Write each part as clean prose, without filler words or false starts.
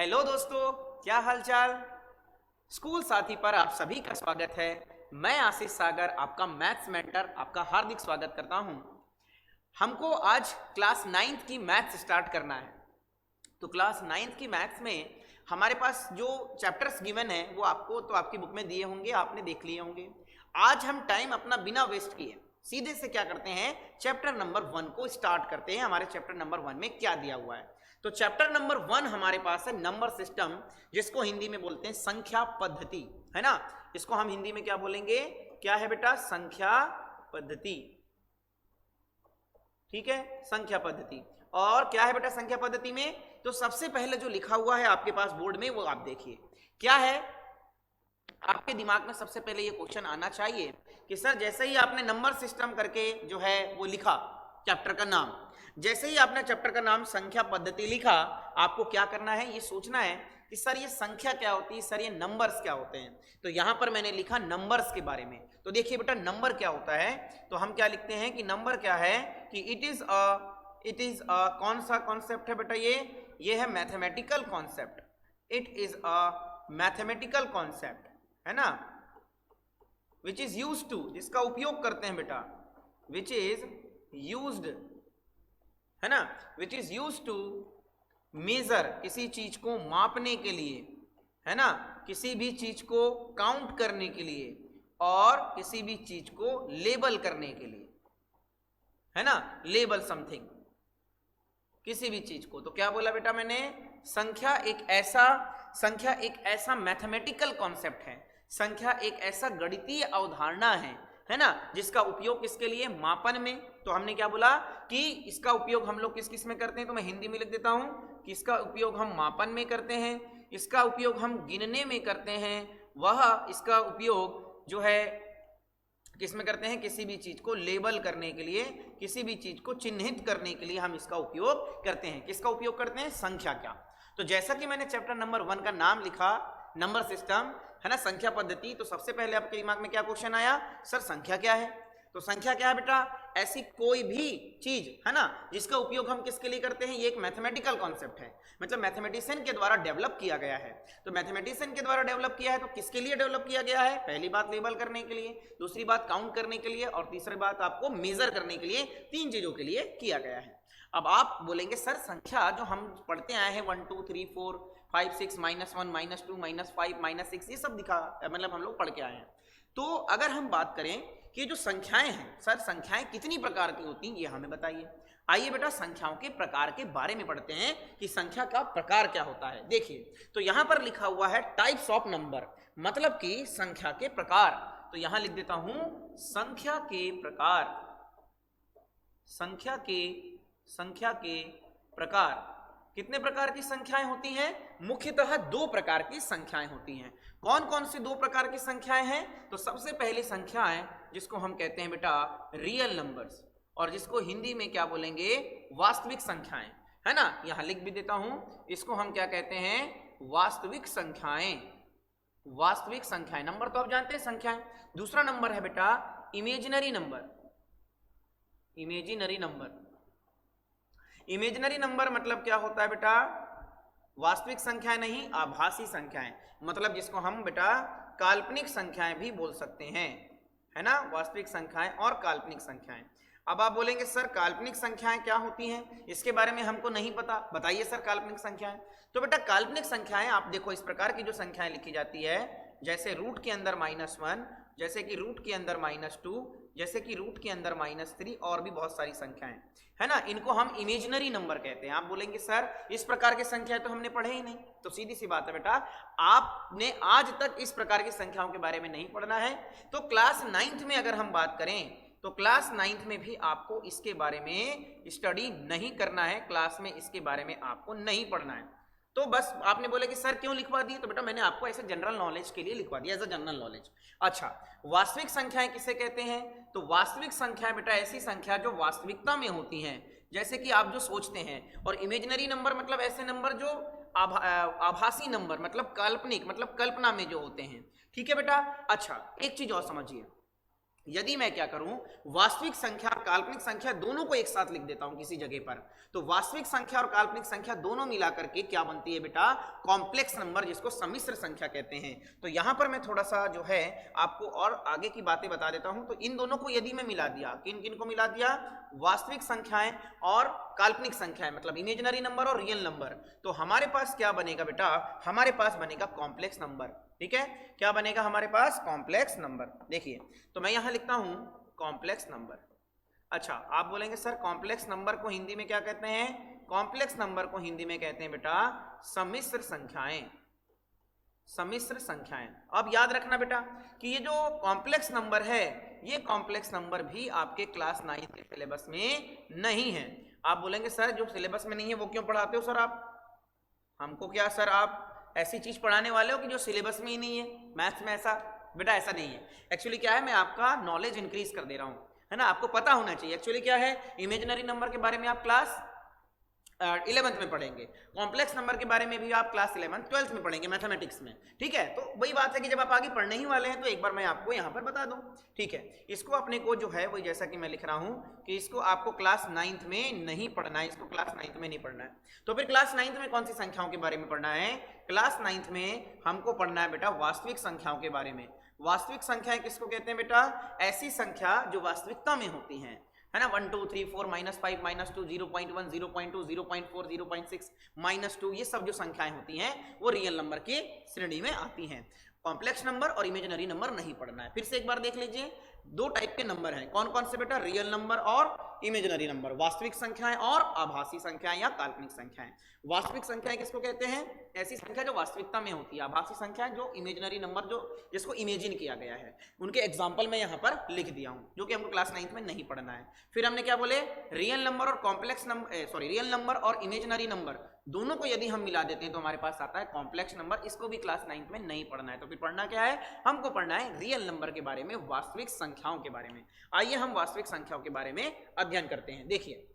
Hello दोस्तों, क्या हालचाल। स्कूल साथी पर आप सभी का स्वागत है। मैं आशीष सागर, आपका मैथ्स मेंटर, आपका हार्दिक स्वागत करता हूं। हमको आज क्लास 9th की मैथ्स स्टार्ट करना है। तो क्लास 9th की मैथ्स में हमारे पास जो चैप्टर्स गिवन है वो आपको तो आपकी बुक में दिए होंगे, आपने देख लिए होंगे। आज हम टाइम अपना बिना वेस्ट किए सीधे से क्या करते हैं, चैप्टर नंबर 1 को स्टार्ट करते हैं। हमारे चैप्टर नंबर 1 में क्या दिया हुआ है, तो चैप्टर नंबर 1 हमारे पास है नंबर सिस्टम, जिसको हिंदी में बोलते हैं संख्या पद्धति, है ना। इसको हम हिंदी में क्या बोलेंगे, क्या है बेटा, संख्या पद्धति। ठीक है, संख्या पद्धति। और क्या है बेटा संख्या पद्धति में, तो सबसे पहले जो लिखा हुआ है आपके पास बोर्ड में वो आप देखिए क्या है। आपके दिमाग में सबसे पहले ये क्वेश्चन आना चाहिए कि सर जैसे ही आपने नंबर सिस्टम करके जो है वो लिखा चैप्टर का नाम, जैसे ही आपने चैप्टर का नाम संख्या पद्धति लिखा, आपको क्या करना है, ये सोचना है कि सर ये संख्या क्या होती है, सर ये नंबर्स क्या होते हैं। तो यहां पर मैंने लिखा नंबर्स के बारे में। तो देखिए बेटा नंबर क्या होता है, तो हम क्या लिखते हैं कि नंबर क्या है कि इट इज कौन सा कॉन्सेप्ट है बेटा, ये है mathematical concept. It is a mathematical concept, है ना, विच इज यूज टू, जिसका उपयोग करते हैं बेटा, विच इज यूज्ड, है ना, which is use to measure, किसी चीज को मापने के लिए, है ना, किसी भी चीज को काउंट करने के लिए और किसी भी चीज को लेबल करने के लिए, है ना, लेबल समथिंग, किसी भी चीज को। तो क्या बोला बेटा मैंने, संख्या एक ऐसा मैथमेटिकल कॉन्सेप्ट है, संख्या एक ऐसा गणितीय अवधारणा है ना, जिसका उपयोग किसके लिए, मापन में। तो हमने क्या बोला कि इसका उपयोग हम लोग किस किस में करते हैं, तो मैं हिंदी में लिख देता हूं कि इसका उपयोग हम मापन में करते हैं, इसका उपयोग हम गिनने में करते हैं, वह इसका उपयोग जो है किस में करते हैं, किसी भी चीज को लेबल करने के लिए, किसी भी चीज को चिन्हित करने के लिए हम इसका उपयोग करते हैं। किसका उपयोग करते हैं, संख्या का। तो जैसा कि मैंने चैप्टर नंबर 1 का नाम लिखा नंबर सिस्टम, है ना, संख्या पद्धति, तो सबसे पहले आपके दिमाग में क्या क्वेश्चन आया, सर संख्या क्या है। तो संख्या क्या है बेटा, ऐसी कोई भी चीज, है ना, जिसका उपयोग हम किसके लिए करते हैं, ये एक मैथमेटिकल कॉन्सेप्ट है, मतलब मैथमेटिशियन के द्वारा डेवलप किया गया है। तो मैथमेटिशियन के द्वारा डेवलप किया है, तो किसके लिए डेवलप किया गया है, पहली बात लेबल करने के लिए, दूसरी बात काउंट करने के लिए, और तीसरी बात आपको मेजर करने के लिए, 3 चीजों के लिए किया गया है। अब आप बोलेंगे सर संख्या जो हम पढ़ते आए हैं 1 2 3 4 5 6 -1 -2 -5 -6, ये सब दिखा, मतलब हम लोग पढ़ के आए हैं। तो अगर हम बात करें कि जो संख्याएं हैं, सर संख्याएं कितनी प्रकार की होती हैं, ये हमें बताइए। आइए बेटा संख्याओं के प्रकार के बारे में पढ़ते हैं कि संख्या का प्रकार क्या होता है। देखिए तो यहां पर लिखा हुआ है टाइप्स ऑफ नंबर, मतलब कि संख्या के प्रकार। तो यहां लिख देता हूं संख्या के प्रकार, संख्या के प्रकार। कितने प्रकार की संख्याएं होती हैं, मुख्यतः 2 प्रकार की संख्याएं होती हैं। कौन कौन सी 2 प्रकार की संख्याएं हैं, तो सबसे पहली संख्याएं जिसको हम कहते हैं बेटा रियल नंबर्स, और जिसको हिंदी में क्या बोलेंगे, वास्तविक संख्याएं, है ना। यहां लिख भी देता हूं, इसको हम क्या कहते हैं, वास्तविक संख्याएं। वास्तविक संख्याएं, नंबर तो आप जानते हैं संख्याएं। दूसरा नंबर है बेटा imaginary number. Imaginary number, imaginary number मतलब क्या होता है बेटा, वास्तविक संख्याएं नहीं, आभासी संख्याएं, मतलब जिसको हम बेटा काल्पनिक संख्याएं भी बोल सकते हैं, है ना, वास्तविक संख्याएं और काल्पनिक संख्याएं। अब आप बोलेंगे सर काल्पनिक संख्याएं क्या होती हैं, इसके बारे में हमको नहीं पता, बताइए सर काल्पनिक संख्याएं। तो बेटा काल्पनिक संख्याएं आप देखो इस प्रकार की जो संख्याएं लिखी जाती है, जैसे रूट के अंदर -1, जैसे कि रूट के अंदर -2, जैसे कि रूट के अंदर -3, और भी बहुत सारी संख्याएं, है ना, इनको हम इमेजिनरी नंबर कहते हैं। आप बोलेंगे सर इस प्रकार की संख्याएं तो हमने पढ़े ही नहीं, तो सीधी सी बात है बेटा, आपने आज तक इस प्रकार की संख्याओं के बारे में नहीं पढ़ना है। तो क्लास 9th में अगर हम बात करें, तो क्लास 9th में भी आपको इसके बारे में स्टडी नहीं करना है, क्लास में इसके बारे में आपको नहीं पढ़ना है। तो बस आपने बोला कि सर क्यों लिखवा दिए, तो बेटा मैंने आपको ऐसे जनरल नॉलेज के लिए लिखवा दिया, एज अ जनरल नॉलेज। अच्छा, वास्तविक संख्याएं किसे कहते हैं, तो वास्तविक संख्याएं बेटा ऐसी संख्या जो वास्तविकता में होती हैं, जैसे कि आप जो सोचते हैं। और इमेजिनरी नंबर मतलब ऐसे नंबर जो आभासी नंबर, मतलब काल्पनिक, मतलब कल्पना में जो होते हैं। ठीक है बेटा। अच्छा एक चीज और समझिए, यदि मैं क्या करूं, वास्तविक संख्या और काल्पनिक संख्या दोनों को एक साथ लिख देता हूं किसी जगह पर, तो वास्तविक संख्या और काल्पनिक संख्या दोनों मिलाकर के क्या बनती है बेटा, कॉम्प्लेक्स नंबर, जिसको सम्मिश्र संख्या कहते हैं। तो यहां पर मैं थोड़ा सा जो है आपको और आगे की बातें बता देता हूं। तो इन दोनों को यदि मैं मिला दिया, किन किन को मिला दिया, वास्तविक संख्याएं और काल्पनिक संख्याएं, मतलब इमेजिनरी नंबर और रियल नंबर, तो हमारे पास क्या बनेगा बेटा, हमारे पास बनेगा कॉम्प्लेक्स नंबर। ठीक है, क्या बनेगा हमारे पास, कॉम्प्लेक्स नंबर। देखिए तो मैं यहां लिखता हूं कॉम्प्लेक्स नंबर। अच्छा, आप बोलेंगे सर कॉम्प्लेक्स नंबर को हिंदी में क्या कहते हैं, कॉम्प्लेक्स नंबर को हिंदी में कहते हैं बेटा सम्मिश्र संख्याएं, सम्मिश्र संख्याएं। अब याद रखना बेटा कि ये जो कॉम्प्लेक्स नंबर है, ये कॉम्प्लेक्स नंबर भी आपके क्लास 9 के सिलेबस में नहीं है। आप बोलेंगे सर जो सिलेबस में नहीं है वो क्यों पढ़ाते हो सर आप, हमको क्या सर आप ऐसी चीज पढ़ाने वाले हो कि जो सिलेबस में ही नहीं है मैथ्स में, ऐसा बेटा ऐसा नहीं है। एक्चुअली क्या है, मैं आपका नॉलेज इंक्रीज कर दे रहा हूं, है ना, आपको पता होना चाहिए। एक्चुअली क्या है, इमेजिनरी नंबर के बारे में आप क्लास 11th में पढ़ेंगे, कॉम्प्लेक्स नंबर के बारे में भी आप क्लास 11th 12th में पढ़ेंगे मैथमेटिक्स में। ठीक है, तो वही बात है कि जब आप आगे पढ़ने ही वाले हैं तो एक बार मैं आपको यहाँ पर बता दूं। ठीक है, इसको अपने को जो है वही जैसा कि मैं लिख रहा हूँ कि इसको आपको क्लास 9th में नहीं पढ़ना है, इसको क्लास 9th में नहीं पढ़ना है। तो फिर क्लास 9th में कौन सी संख्याओं के बारे में पढ़ना है, क्लास 9th में हमको पढ़ना है बेटा वास्तविक संख्याओं के बारे में। वास्तविक संख्याएं किसको कहते हैं बेटा, ऐसी संख्या जो वास्तविकता में होती हैं, है ना, 1 2 3 4 -5 -2 0.1 0.2 0.4 0.6 -2, ये सब जो संख्याएं होती हैं वो रियल नंबर की श्रेणी में आती हैं। कॉम्प्लेक्स नंबर और इमेजिनरी नंबर नहीं पढ़ना है। फिर से एक बार देख लीजिए, दो टाइप के नंबर हैं, कौन कौन से बेटा, रियल नंबर और इमेजिनरी नंबर, वास्तविक संख्याएं और आभासी संख्याएं या काल्पनिक संख्याएं। वास्तविक संख्याएं किसको कहते हैं, ऐसी संख्या जो वास्तविकता में होती है। आभासी संख्याएं जो इमेजिनरी नंबर, जो जिसको इमेजिन किया गया है। उनके एग्जांपल मैं यहाँ पर लिख दिया हूँ, जो कि हमको क्लास 9th में नहीं पढ़ना है। फिर हमने क्या बोले, रियल नंबर और complex number, sorry real number और इमेजिनरी नंबर दोनों को यदि हम मिला देते हैं तो हमारे पास आता है कॉम्प्लेक्स नंबर। इसको भी क्लास 9th में नहीं पढ़ना है। तो फिर पढ़ना क्या है, हमको पढ़ना है रियल नंबर के बारे में, वास्तविक संख्याओं के बारे में। आइए हम वास्तविक संख्याओं के बारे में अध्ययन करते हैं। देखिए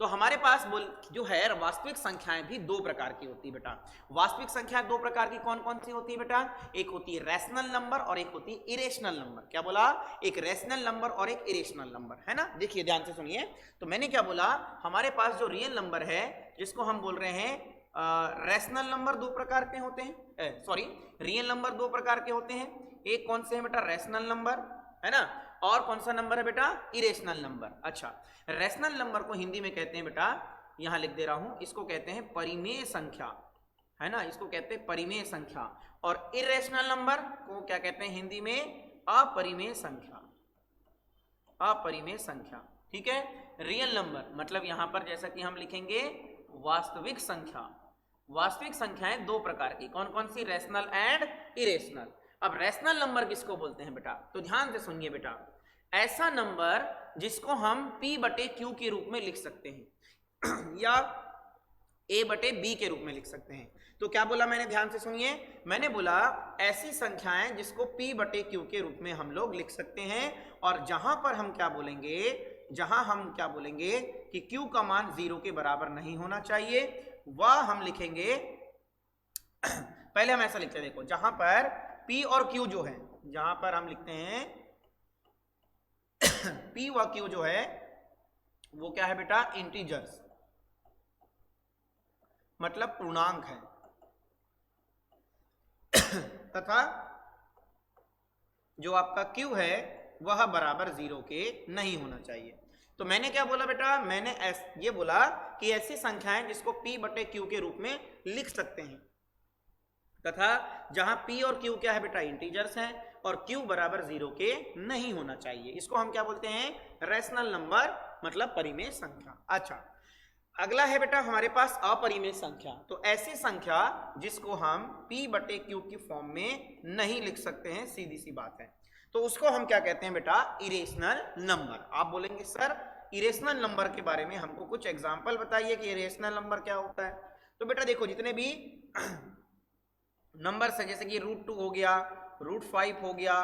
तो हमारे पास जो है वास्तविक संख्याएं भी दो प्रकार की होती है बेटा। वास्तविक संख्याएं दो प्रकार की कौन कौन सी होती है बेटा, एक होती है रैशनल नंबर और एक होती है इरेशनल नंबर। क्या बोला, एक रैशनल नंबर और एक इरेशनल नंबर, है ना। देखिए ध्यान से सुनिए, तो मैंने क्या बोला, हमारे पास जो रियल नंबर है जिसको हम बोल रहे हैं रैशनल नंबर, दो प्रकार के होते हैं, सॉरी रियल नंबर दो प्रकार के होते हैं। एक कौन से है बेटा, रैशनल नंबर, है ना, और कौन सा नंबर है बेटा, इरेशनल नंबर। अच्छा, रैशनल नंबर को हिंदी में कहते हैं बेटा, यहां लिख दे रहा हूं, इसको कहते हैं परिमेय संख्या, है ना, इसको कहते हैं परिमेय संख्या। और इरेशनल नंबर को क्या कहते हैं हिंदी में, अपरिमेय संख्या, अपरिमेय संख्या। ठीक है, रियल नंबर मतलब यहां पर जैसा कि हम लिखेंगे वास्तविक संख्या। वास्तविक संख्याएं दो प्रकार की, कौन कौन सी, रैशनल एंड इरेशनल। अब रैशनल नंबर किसको बोलते हैं बेटा, तो ध्यान से सुनिए बेटा, ऐसा नंबर जिसको हम P/Q के रूप में लिख सकते हैं या A/B के रूप में लिख सकते हैं। तो क्या बोला मैंने, ध्यान से सुनिए, मैंने बोला ऐसी संख्याएं जिसको P/Q के रूप में हम लोग लिख सकते हैं, और जहां पर हम क्या बोलेंगे, जहां हम क्या बोलेंगे कि Q का मान 0 के बराबर नहीं होना चाहिए, वह हम लिखेंगे पहले हम ऐसा लिखते हैं, देखो जहां पर P और Q जो है, जहां पर हम लिखते हैं P व Q जो है वो क्या है बेटा, इंटीजर्स, मतलब पूर्णांक है, तथा जो आपका Q है वह बराबर 0 के नहीं होना चाहिए। तो मैंने क्या बोला बेटा, मैंने ये बोला कि ऐसी संख्याएं जिसको P/Q के रूप में लिख सकते हैं, तथा जहां P और Q क्या है बेटा, इंटीजर्स हैं, और Q बराबर 0 के नहीं होना चाहिए। इसको हम क्या बोलते हैं, रैशनल नंबर, मतलब परिमेय संख्या। अच्छा, अगला है बेटा हमारे पास अपरिमेय संख्या। तो ऐसी संख्या जिसको हम P/Q की फॉर्म में नहीं लिख सकते हैं, सीधी सी बात है, तो उसको हम क्या कहते हैं बेटा, इरेशनल नंबर। आप बोलेंगे सर इरेशनल नंबर के बारे में हमको कुछ एग्जाम्पल बताइए कि इरेशनल नंबर क्या होता है। तो बेटा देखो, जितने भी नंबर्स है, जैसे कि √2 हो गया, √5 हो गया,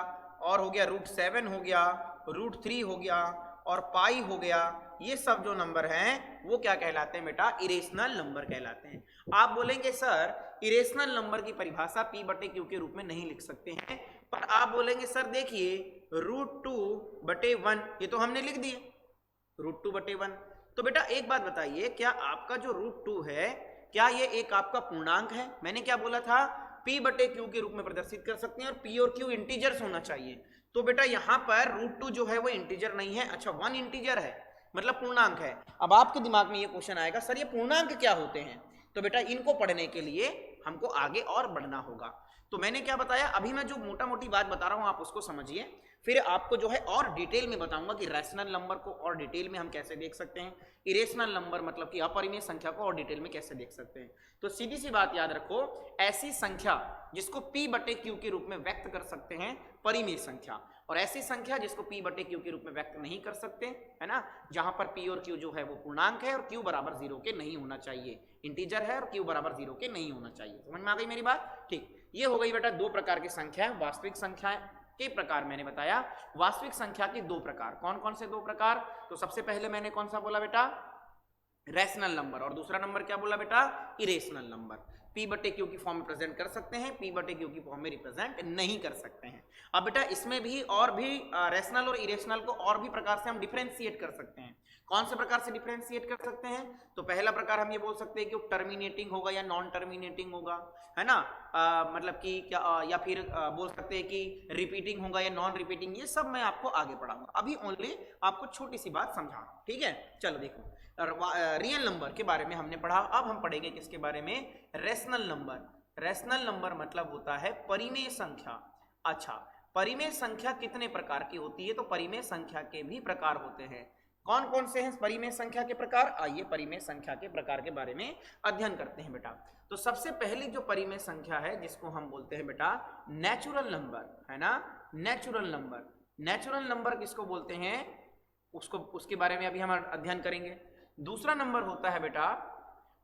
और हो गया √7 हो गया, √3 हो गया, और पाई हो गया, ये सब जो नंबर हैं वो क्या कहलाते हैं बेटा, इरेशनल नंबर कहलाते हैं। आप बोलेंगे सर इरेशनल नंबर की परिभाषा p बटे q के रूप में नहीं लिख सकते हैं, पर आप बोलेंगे सर देखिए √2/1 ये तो हमने लिख दिए √2/1। तो बेटा एक बात बताइए, क्या आपका जो √2 है क्या ये एक आपका पूर्णांक है? मैंने क्या बोला था, p बटे q के रूप में प्रदर्शित कर सकते हैं और p और q इंटीजर्स होना चाहिए। तो बेटा यहाँ पर √2 जो है वो इंटीजर नहीं है, अच्छा 1 इंटीजर है मतलब पूर्णांक है। अब आपके दिमाग में ये क्वेश्चन आएगा सर ये पूर्णांक क्या होते हैं? तो बेटा इनको पढ़ने के लिए हमको आगे और बढ़ना होगा। तो मैंने क्या बताया, अभी मैं जो मोटा मोटी बात बता रहा हूँ आप उसको समझिए, फिर आपको जो है और डिटेल में बताऊंगा कि रैशनल नंबर को और डिटेल में हम कैसे देख सकते हैं, इरेशनल नंबर मतलब कि अपरिमेय संख्या को और डिटेल में कैसे देख सकते हैं। तो सीधी सी बात याद रखो, ऐसी संख्या जिसको p बटे q के रूप में व्यक्त कर सकते हैं परिमेय संख्या, और ऐसी संख्या जिसको p बटे q के रूप में व्यक्त नहीं कर सकते, है ना, जहां पर p और q जो है वो पूर्णांक है और q बराबर 0 के नहीं होना चाहिए, इंटीजर है और q बराबर 0 के नहीं होना चाहिए। समझ में आ गई मेरी बात? ठीक, ये हो गई बेटा दो प्रकार की संख्या। वास्तविक संख्या के प्रकार मैंने बताया, वास्तविक संख्या के दो प्रकार, कौन कौन से दो प्रकार? तो सबसे पहले मैंने कौन सा बोला बेटा, रैशनल नंबर, और दूसरा नंबर क्या बोला बेटा, इरेशनल नंबर। p बटे q की फॉर्म में प्रेजेंट कर सकते हैं, p बटे q की फॉर्म में रिप्रेजेंट नहीं कर सकते हैं। अब बेटा इसमें भी और भी रैशनल और इरेशनल को और भी प्रकार से हम डिफरेंशिएट कर सकते हैं। कौन से प्रकार से डिफरेंशिएट कर सकते हैं? तो पहला प्रकार हम ये बोल सकते हैं कि वो टर्मिनेटिंग होगा या नॉन टर्मिनेटिंग होगा, है ना, मतलब कि क्या या फिर बोल सकते हैं कि रिपीटिंग होगा या नॉन रिपीटिंग। ये सब मैं आपको आगे पढ़ाऊंगा, अभी ओनली आपको छोटी सी बात समझा, ठीक है। चलो देखो, रियल नंबर के बारे में हमने पढ़ा, अब हम पढ़ेंगे किसके बारे में, रैशनल नंबर। रैशनल नंबर मतलब होता है परिमेय संख्या। अच्छा, परिमेय संख्या कितने प्रकार की होती है? तो परिमेय संख्या के भी प्रकार होते हैं। कौन कौन से हैं परिमेय संख्या के प्रकार? आइए परिमेय संख्या के प्रकार के बारे में अध्ययन करते हैं बेटा। तो सबसे पहली जो परिमेय संख्या है जिसको हम बोलते हैं बेटा नेचुरल नंबर, है ना, नेचुरल नंबर। नेचुरल नंबर किसको बोलते हैं उसको, उसके बारे में अभी हम अध्ययन करेंगे। दूसरा नंबर होता है बेटा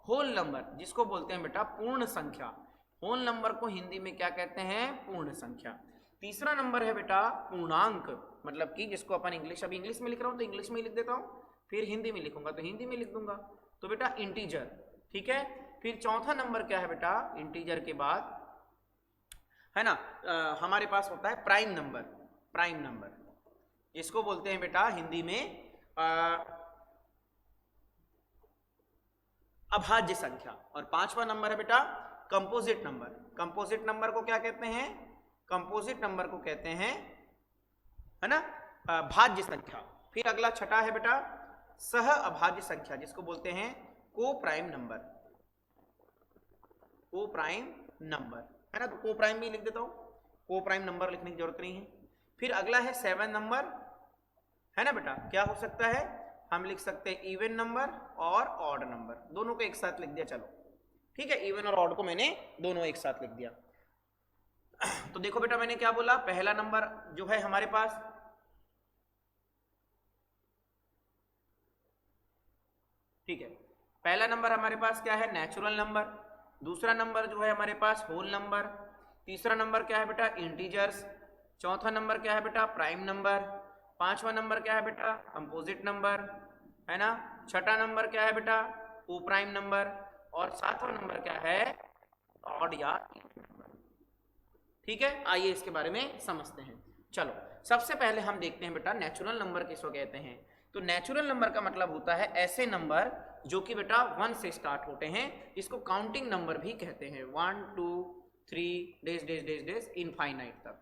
होल नंबर, जिसको बोलते हैं बेटा पूर्ण संख्या। होल नंबर को हिंदी में क्या कहते हैं? पूर्ण संख्या। तीसरा नंबर है बेटा पूर्णांक, मतलब कि जिसको अपन इंग्लिश, अभी इंग्लिश में लिख रहा हूं तो इंग्लिश में ही लिख देता हूं, फिर हिंदी में लिखूंगा तो हिंदी में लिख दूंगा, तो बेटा इंटीजर, ठीक है। फिर चौथा नंबर क्या है बेटा, इंटीजर के बाद, है ना, हमारे पास होता है प्राइम नंबर। प्राइम नंबर जिसको बोलते हैं बेटा हिंदी में अभाज्य संख्या। और पांचवा नंबर है बेटा कंपोजिट नंबर। कंपोजिट नंबर को क्या कहते हैं? कंपोजिट नंबर को कहते हैं, है ना, भाज्य संख्या। फिर अगला छठा है बेटा सह अभाज्य संख्या, जिसको बोलते हैं को prime number. Co prime number, है ना, तो को प्राइम भी लिख देता हूं, को प्राइम नंबर लिखने की जरूरत नहीं है। फिर अगला है 7 नंबर, है ना बेटा, क्या हो सकता है? हम लिख सकते हैं इवन नंबर और ऑड नंबर, दोनों को एक साथ लिख दिया, चलो ठीक है, इवन और ऑड को मैंने दोनों एक साथ लिख दिया। तो देखो बेटा मैंने क्या बोला, पहला नंबर जो है हमारे पास, ठीक है, पहला नंबर हमारे पास क्या है? Natural number. दूसरा नंबर जो है हमारे पास होल नंबर। तीसरा नंबर क्या है बेटा? इंटीजर्स। चौथा नंबर क्या है बेटा? Prime number. पांचवा नंबर क्या है बेटा? कंपोजिट नंबर, है ना। छठा नंबर क्या है बेटा? को प्राइम नंबर। और सातवां नंबर क्या है? ऑड या इवन नंबर। ठीक है, आइए इसके बारे में समझते हैं। चलो सबसे पहले हम देखते हैं बेटा नेचुरल नंबर किसको कहते हैं। तो नेचुरल नंबर का मतलब होता है ऐसे नंबर जो कि बेटा 1 से स्टार्ट होते हैं, इसको काउंटिंग नंबर भी कहते हैं, 1 2 3 days days days days infinite तक।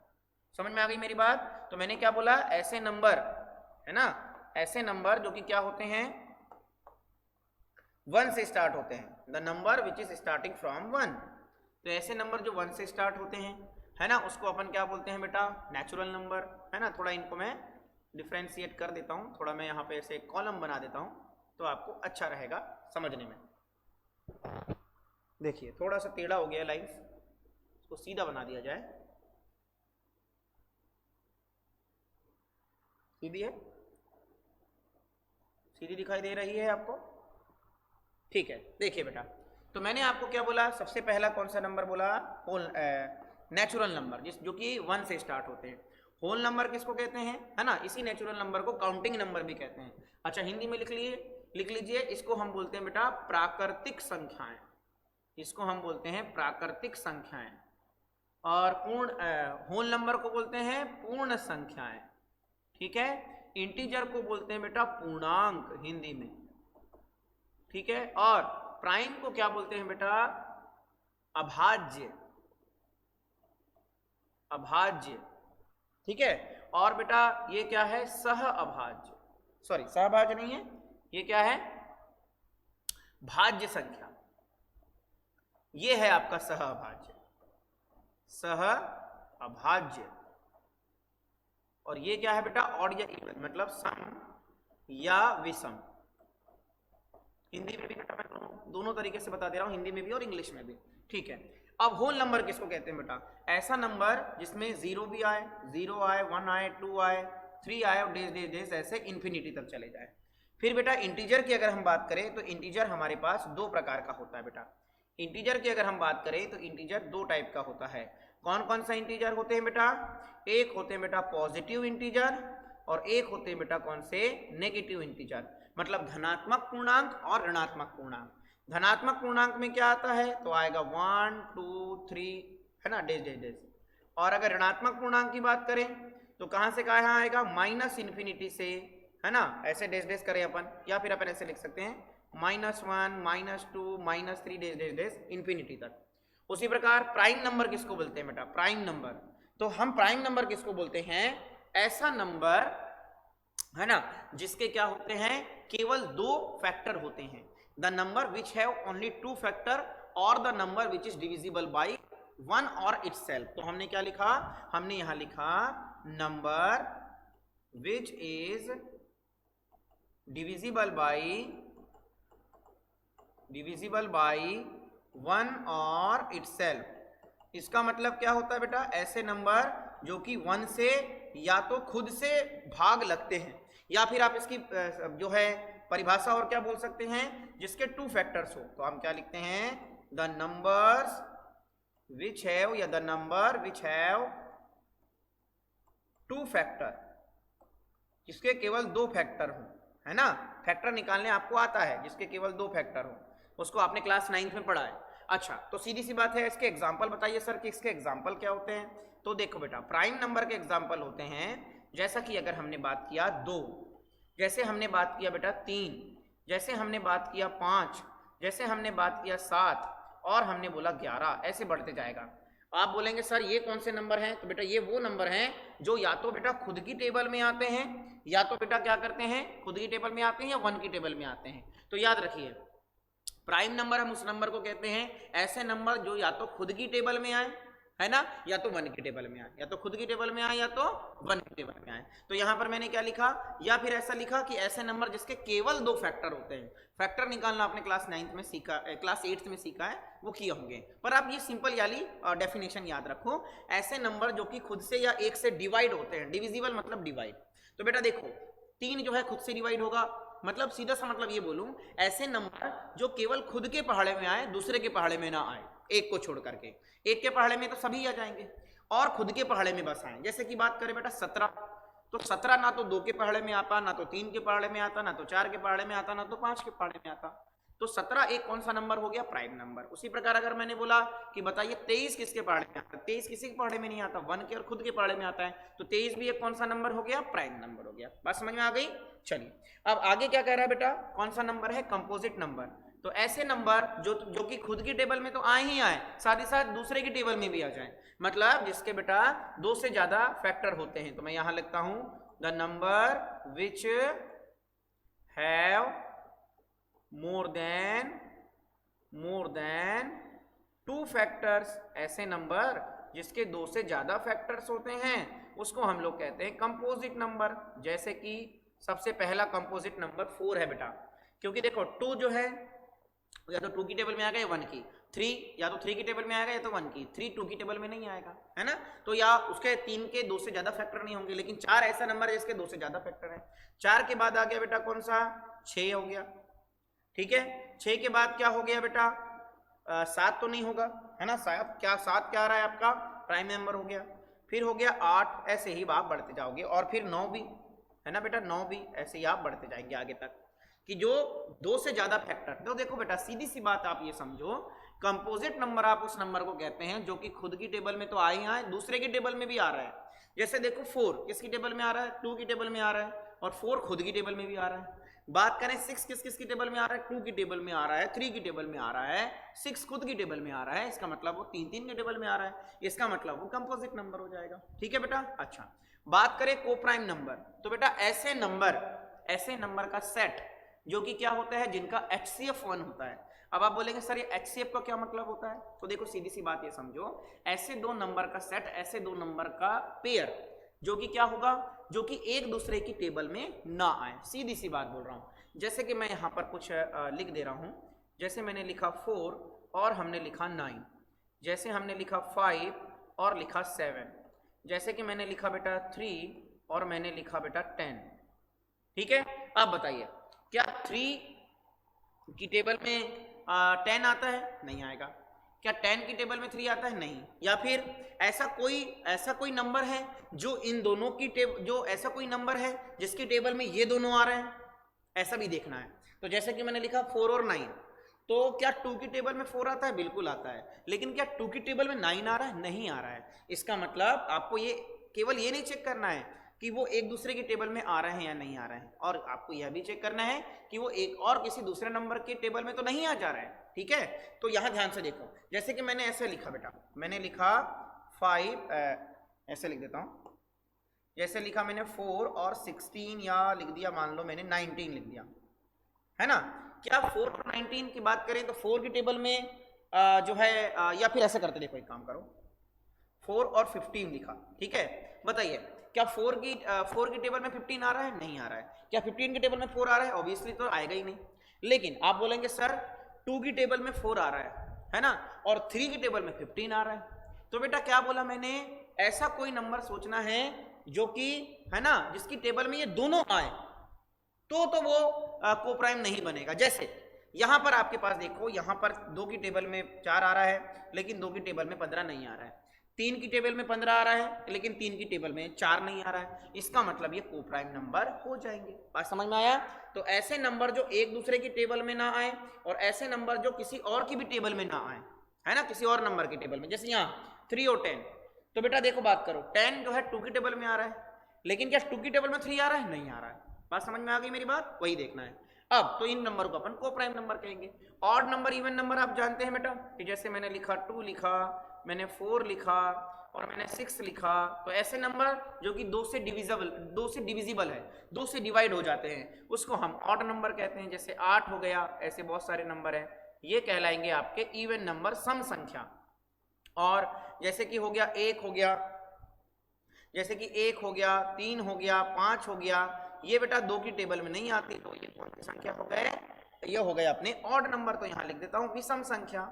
समझ में आ गई मेरी बात? तो मैंने क्या बोला, ऐसे नंबर, है ना, ऐसे नंबर जो कि क्या होते हैं 1 से स्टार्ट होते हैं, the number which is starting from 1। तो ऐसे नंबर जो 1 से स्टार्ट होते हैं, है ना, उसको अपन क्या बोलते हैं बेटा? नेचुरल नंबर, है ना। थोड़ा इनको मैं डिफ्रेंशिएट कर देता हूँ, थोड़ा मैं यहाँ पे ऐसे कॉलम बना देता हूँ तो आपको अच्छा रहेगा समझने में। देखिए थोड़ा सा टेढ़ा हो गया लाइन, इसको सीधा बना दिया जाए, सीधी है, सीधी दिखाई दे रही है आपको? ठीक है, देखिए बेटा, तो मैंने आपको क्या बोला, सबसे पहला कौन सा नंबर बोला? होल नेचुरल नंबर, जिस जो कि 1 से स्टार्ट होते हैं। होल नंबर किसको कहते हैं, है ना, इसी नेचुरल नंबर को काउंटिंग नंबर भी कहते हैं। अच्छा हिंदी में लिख लीजिए, इसको हम बोलते हैं बेटा प्राकृतिक संख्याएं, इसको हम बोलते हैं प्राकृतिक संख्याएं। और पूर्ण होल नंबर को बोलते हैं पूर्ण संख्याएं, ठीक है। इंटीजर को बोलते हैं बेटा पूर्णांक हिंदी में, ठीक है। और प्राइम को क्या बोलते हैं बेटा, अभाज्य, अभाज्य, ठीक है। और बेटा ये क्या है, सह अभाज्य, सॉरी सहभाज्य नहीं है, ये क्या है, भाज्य संख्या, ये है आपका सह अभाज्य, सह अभाज्य। और ये क्या है बेटा, ऑड या इवन, मतलब सम या विषम। हिंदी में भी बेटा मैं दोनों तरीके से बता दे रहा हूं, हिंदी में भी और इंग्लिश में भी, ठीक है। अब होल नंबर किसको कहते हैं बेटा, ऐसा नंबर जिसमें 0 भी आए, 0 आए, 1 आए, 2 आए, 3 आए और डेज डेज डेज ऐसे इन्फिनिटी तक चले जाए। फिर बेटा इंटीजर की अगर हम बात करें तो इंटीजर हमारे पास दो प्रकार का होता है बेटा। इंटीजर की अगर हम बात करें तो इंटीजर दो टाइप का होता है। कौन कौन सा इंटीजर होते हैं बेटा, एक होते हैं बेटा पॉजिटिव इंटीजर और एक होते हैं बेटा कौन से, नेगेटिव इंटीजर, मतलब धनात्मक पूर्णांक और ऋणात्मक पूर्णांक। धनात्मक पूर्णांक में क्या आता है, तो आएगा 1 2 3, है ना, डेज डेज डेज। और अगर ऋणात्मक पूर्णांक की बात करें तो कहां से कहां आएगा, माइनस इन्फिनिटी से, है ना, ऐसे डेज डेज करें अपन, या फिर अपन ऐसे लिख सकते हैं -1 -2 -3 डेज डेज डेज इन्फिनिटी तक। उसी प्रकार प्राइम नंबर किसको बोलते हैं बेटा, प्राइम नंबर, तो हम प्राइम नंबर किसको बोलते हैं, ऐसा नंबर, है ना, जिसके क्या होते हैं, केवल 2 फैक्टर होते हैं। The number which have only 2 factor और the number which is divisible by 1 और इटसेल्फ। तो हमने क्या लिखा, हमने यहां लिखा number which is divisible by 1 और इटसेल्फ। इसका मतलब क्या होता है बेटा, ऐसे नंबर जो कि 1 से या तो खुद से भाग लगते हैं, या फिर आप इसकी जो है परिभाषा और क्या बोल सकते हैं, जिसके 2 फैक्टर्स हो। तो हम क्या लिखते हैं, द नंबर्स विच हैव, या the number which have 2 factor, जिसके केवल 2 फैक्टर हो, है ना। फैक्टर निकालने आपको आता है, जिसके केवल 2 फैक्टर हो, उसको आपने क्लास 9th में पढ़ा है। अच्छा तो सीधी सी बात है, इसके एग्जाम्पल बताइए सर कि इसके एग्जाम्पल क्या होते हैं। तो देखो बेटा प्राइम नंबर के एग्जाम्पल होते हैं, जैसा कि अगर हमने बात किया 2, जैसे हमने बात किया बेटा 3, जैसे हमने बात किया 5, जैसे हमने बात किया 7 और हमने बोला 11, ऐसे बढ़ते जाएगा। आप बोलेंगे सर ये कौन से नंबर हैं, तो बेटा ये वो नंबर हैं जो या तो बेटा खुद की टेबल में आते हैं, या तो बेटा क्या करते हैं, खुद की टेबल में आते हैं या 1 की टेबल में आते हैं। तो याद रखिए प्राइम नंबर हम उस नंबर को कहते हैं ऐसे नंबर जो या तो खुद की टेबल में आए, है ना, या तो 1 की टेबल में आए, या तो खुद की टेबल में आए या तो 1 की टेबल में आए। तो यहां पर मैंने क्या लिखा, या फिर ऐसा लिखा कि ऐसे नंबर जिसके केवल 2 फैक्टर होते हैं। फैक्टर निकालना आपने क्लास 9th में सीखा, क्लास 8th में सीखा है, वो किए होंगे, पर आप ये सिंपल वाली डेफिनेशन याद रखो, ऐसे नंबर जो कि खुद से या 1 से डिवाइड होते हैं, डिविजिबल मतलब डिवाइड। तो बेटा देखो 3 जो है खुद से डिवाइड होगा, मतलब सीधा सा मतलब ये बोलूं, ऐसे नंबर जो केवल खुद के पहाड़े में आए, दूसरे के पहाड़े में ना आए, एक को छोड़ करके। एक के पहाड़े में तो सभी आ जाएंगे और खुद के पहाड़े में बस आए। जैसे कि बात करें बेटा 17, तो 17 ना तो 2 के पहाड़े में आता, ना तो 3 के पहाड़े में आता, ना तो 4 के पहाड़े में आता, ना तो 5 के पहाड़े में आता। तो 17 एक कौन सा नंबर हो गया, प्राइम नंबर। उसी प्रकार अगर मैंने बोला कि बताइए 23 किसके पहाड़े में आता, 23 किसी के पहाड़े में नहीं आता, 1 के और खुद के पहाड़े में आता है, तो 23 भी एक कौन सा नंबर हो गया, प्राइम नंबर हो गया। बात समझ में आ गई। चलिए अब आगे क्या कह रहा है बेटा, कौन सा नंबर है, कंपोजिट नंबर। तो ऐसे नंबर जो कि खुद की टेबल में तो आए ही आए, साथ ही साथ दूसरे की टेबल में भी आ जाए, मतलब जिसके बेटा 2 से ज्यादा फैक्टर होते हैं। तो मैं यहां लिखता हूं the number which have more than 2 factors. ऐसे नंबर जिसके 2 से ज्यादा फैक्टर्स होते हैं उसको हम लोग कहते हैं कंपोजिट नंबर। जैसे कि सबसे पहला कंपोजिट नंबर 4 है बेटा, क्योंकि देखो 2 जो है या तो 2 की टेबल में आ गया 1 की, 3 या तो 3 की टेबल में आएगा या तो 1 की, 3 2 की टेबल में नहीं आएगा, है ना। तो या उसके 3 के 2 से ज्यादा फैक्टर नहीं होंगे, लेकिन 4 ऐसा नंबर है जिसके 2 से ज्यादा फैक्टर है। 4 के बाद आ गया बेटा कौन सा, 6 हो गया, ठीक है। 6 के बाद क्या हो गया बेटा, 7 तो नहीं होगा, है ना, 7 क्या आ रहा है आपका, प्राइम नंबर हो गया। फिर हो गया 8, ऐसे ही आप बढ़ते जाओगे, और फिर 9 भी है ना बेटा, 9 भी, ऐसे ही आप बढ़ते जाएंगे आगे तक कि जो 2 से ज्यादा फैक्टर। तो देखो बेटा सीधी सी बात आप ये समझो, कंपोजिट नंबर आप उस नंबर को कहते हैं जो कि खुद की टेबल में तो आ ही आए, दूसरे की टेबल में भी आ रहा है। जैसे देखो 4 किसकी टेबल में आ रहा है, 2 की टेबल में आ रहा है, और 4 खुद की टेबल में भी आ रहा है। बात करें 6 किस की टेबल में आ रहा है, 2 की टेबल में आ रहा है, 3 की टेबल में आ रहा है, 6 खुद की टेबल में आ रहा है, इसका मतलब वो 3 की टेबल में आ रहा है, इसका मतलब वो कंपोजिट नंबर हो जाएगा। ठीक है बेटा। अच्छा, बात करें कोप्राइम नंबर, तो बेटा ऐसे नंबर का सेट जो कि क्या होता है, जिनका HCF 1 होता है। अब आप बोलेंगे सर ये HCF का क्या मतलब होता है, तो देखो सीधी सी बात ये समझो, ऐसे 2 नंबर का सेट, ऐसे 2 नंबर का पेयर जो कि क्या होगा, जो कि एक दूसरे की टेबल में ना आए। सीधी सी बात बोल रहा हूं, जैसे कि मैं यहां पर कुछ लिख दे रहा हूं, जैसे मैंने लिखा 4 और हमने लिखा 9, जैसे हमने लिखा 5 और लिखा 7, जैसे कि मैंने लिखा बेटा 3 और मैंने लिखा बेटा 10। ठीक है, अब बताइए क्या 3 की टेबल में 10 आता है, नहीं आएगा। क्या 10 की टेबल में 3 आता है, नहीं। या फिर ऐसा कोई नंबर है जो इन दोनों की जो ऐसा कोई नंबर है जिसकी टेबल में ये दोनों आ रहे हैं, ऐसा भी देखना है। तो जैसे कि मैंने लिखा 4 और 9, तो क्या 2 की टेबल में 4 आता है, बिल्कुल आता है, लेकिन क्या 2 की टेबल में 9 आ रहा है, नहीं आ रहा है। इसका मतलब आपको ये केवल ये नहीं चेक करना है कि वो एक दूसरे की टेबल में आ रहे हैं या नहीं आ रहे हैं, और आपको यह भी चेक करना है कि वो एक और किसी दूसरे नंबर के टेबल में तो नहीं आ जा रहा है। ठीक है, तो यहां ध्यान से देखो, जैसे कि मैंने ऐसे लिखा बेटा, मैंने लिखा 5, ऐसे लिख देता हूं, जैसे लिखा मैंने 4 और 16, या लिख दिया मान लो मैंने 19 लिख दिया, है ना। क्या 4 और 19 की बात करें तो 4 की टेबल में जो है या फिर ऐसे करते, देखो एक काम करो, 4 और 15 लिखा। ठीक है, बताइए क्या 4 की टेबल में 15 आ रहा है, नहीं आ रहा है। क्या 15 की टेबल में 4 आ रहा है, ऑब्वियसली तो आएगा ही नहीं। लेकिन आप बोलेंगे सर 2 की टेबल में 4 आ रहा है ना, और 3 की टेबल में 15 आ रहा है। तो बेटा क्या बोला मैंने, ऐसा कोई नंबर सोचना है जो कि है ना, जिसकी टेबल में ये दोनों आए, तो वो कोप्राइम नहीं बनेगा। जैसे यहां पर आपके पास देखो, यहां पर 2 की टेबल में 4 आ रहा है, लेकिन 2 की टेबल में 15 नहीं आ रहा है। 3 की टेबल में 15 आ रहा है, लेकिन 3 की टेबल में 4 नहीं आ रहा है। इसका मतलब ये कोप्राइम नंबर हो जाएंगे। बात समझ में आया। तो ऐसे नंबर जो एक दूसरे की टेबल में ना आए, और ऐसे नंबर जो किसी और की भी टेबल में ना आए, है ना, किसी और नंबर की टेबल में, जैसे यहाँ 3 और 10, तो बेटा देखो बात करो, 10 जो है 2 की टेबल में आ रहा है, लेकिन क्या 2 की टेबल में 3 आ रहा है, नहीं आ रहा है। बात समझ में आ गई मेरी बात, वही देखना है। अब तो इन नंबर को अपन कोप्राइम नंबर कहेंगे। ऑड नंबर, इवन नंबर आप जानते हैं बेटा, कि जैसे मैंने लिखा 2 लिखा, मैंने 4 लिखा और मैंने 6 लिखा, तो ऐसे नंबर जो कि 2 से डिविजिबल है, 2 से डिवाइड हो जाते हैं, उसको हम ऑड नंबर कहते हैं। जैसे 8 हो गया, ऐसे बहुत सारे नंबर हैं, ये कहलाएंगे आपके इवन नंबर, सम संख्या। और जैसे कि हो गया 1 हो गया, जैसे कि 1 हो गया, 3 हो गया, 5 हो गया, ये बेटा 2 की टेबल में नहीं आती, तो ये कौन सी संख्या हो गए, ये हो गए अपने ऑड नंबर। तो यहां लिख देता हूं विषम संख्या।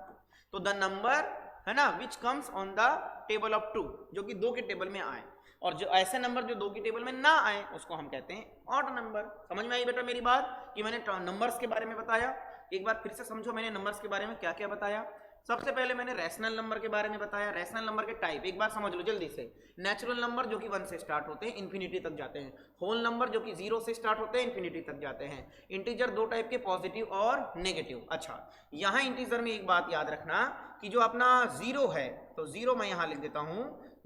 तो द नंबर है ना which comes on the table of 2, जो कि 2 की टेबल में आए, और जो ऐसे नंबर जो 2 की टेबल में ना आए उसको हम कहते हैं ऑड नंबर। समझ में आई बेटा मेरी बात, कि मैंने नंबर्स के बारे में बताया। एक बार फिर से समझो, मैंने नंबर्स के बारे में क्या क्या बताया। सबसे पहले मैंने रैशनल नंबर के बारे में बताया, रैशनल नंबर के टाइप एक बार समझ लो जल्दी से। नेचुरल नंबर जो कि 1 से स्टार्ट होते हैं, इन्फिनिटी तक जाते हैं। होल नंबर जो कि 0 से स्टार्ट होते हैं, इन्फिनिटी तक जाते हैं। इंटीजर 2 टाइप के, पॉजिटिव और नेगेटिव। अच्छा, यहाँ इंटीजर में एक बात याद रखना कि जो अपना 0 है, तो 0 मैं यहाँ लिख देता हूँ,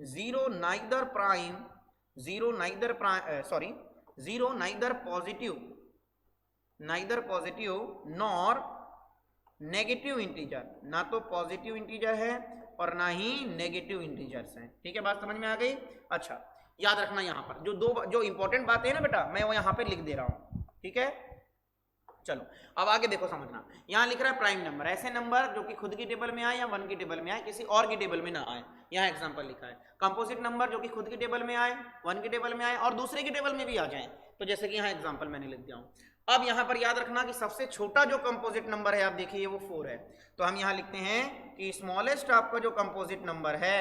0 neither positive nor negative integer, ना तो पॉजिटिव इंटीजर है और ना ही नेगेटिव इंटीजर्स हैं। ठीक है, बात समझ में आ गई। अच्छा, याद रखना यहाँ पर जो इंपॉर्टेंट बातें हैं ना बेटा, मैं वो यहाँ पे लिख दे रहा हूँ। ठीक है, चलो अब आगे देखो समझना। यहाँ लिख रहा है प्राइम नंबर, ऐसे नंबर जो कि खुद की टेबल में आए या 1 की टेबल में आए, किसी और की टेबल में ना आए। यहाँ एग्जांपल लिखा है। कंपोजिट नंबर जो कि खुद की टेबल में आए, 1 की टेबल में आए और दूसरे की टेबल में भी आ जाए, तो जैसे कि यहाँ एग्जांपल मैंने लिख दिया हूँ। अब यहाँ पर याद रखना कि सबसे छोटा जो कंपोजिट नंबर है, आप देखिए वो 4 है, तो हम यहाँ लिखते हैं कि स्मॉलेस्ट आपका जो कंपोजिट नंबर है,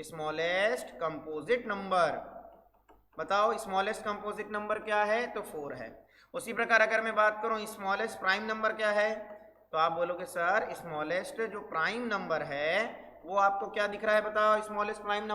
स्मॉलेस्ट कंपोजिट नंबर, बताओ स्मॉलेस्ट कंपोजिट नंबर क्या है, तो 4 है। उसी प्रकार अगर मैं बात करूं स्मॉलेस्ट प्राइम नंबर क्या है, तो आप बोलोगे सर स्मॉलेस्ट जो प्राइम नंबर है वो आपको क्या दिख रहा है बताओ, स्मॉलेस्ट प्राइम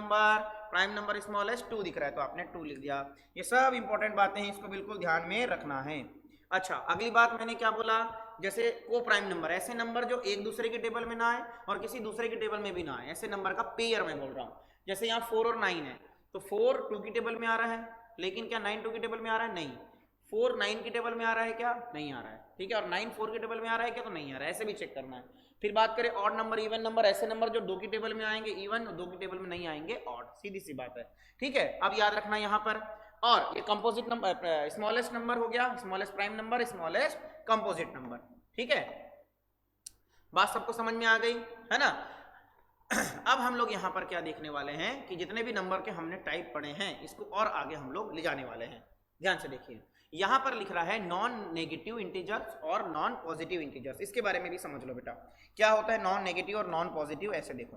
नंबर स्मॉलेस्ट 2 दिख रहा है, तो आपने 2 लिख दिया। ये सब इंपॉर्टेंट बातें हैं, इसको बिल्कुल ध्यान में रखना है। अच्छा, अगली बात मैंने क्या बोला, जैसे को प्राइम नंबर, ऐसे नंबर जो एक दूसरे के टेबल में ना आए और किसी दूसरे के टेबल में भी ना आए, ऐसे नंबर का पेयर मैं बोल रहा हूँ। जैसे यहाँ 4 और 9 है, तो 4 2 की टेबल में आ रहा है, लेकिन क्या 9 2 की टेबल में आ रहा है? नहीं। 4 9 की टेबल में आ रहा है क्या? नहीं आ रहा है, ठीक है। और 9 4 की टेबल में आ रहा है क्या? तो नहीं आ रहा है, ऐसे भी चेक करना है। फिर बात करें ऑड नंबर, इवन नंबर, ऐसे नंबर जो 2 की टेबल में आएंगे इवन, 2 की टेबल में नहीं आएंगे ऑड, सीधी सी बात है, ठीक है। अब याद रखना यहाँ पर, और ये कंपोजिट नंबर, स्मॉलेस्ट नंबर हो गया, smallest prime number, smallest composite number, ठीक है। बात सबको समझ में आ गई है ना। अब हम लोग यहाँ पर क्या देखने वाले हैं कि जितने भी नंबर के हमने टाइप पढ़े हैं, इसको और आगे हम लोग ले जाने वाले हैं। ध्यान से देखिए, यहाँ पर लिख रहा है नॉन नेगेटिव इंटीजर्स और नॉन पॉजिटिव इंटीजर्स, इसके बारे में भी समझ लो बेटा, क्या होता है नॉन नेगेटिव और नॉन पॉजिटिव। ऐसे देखो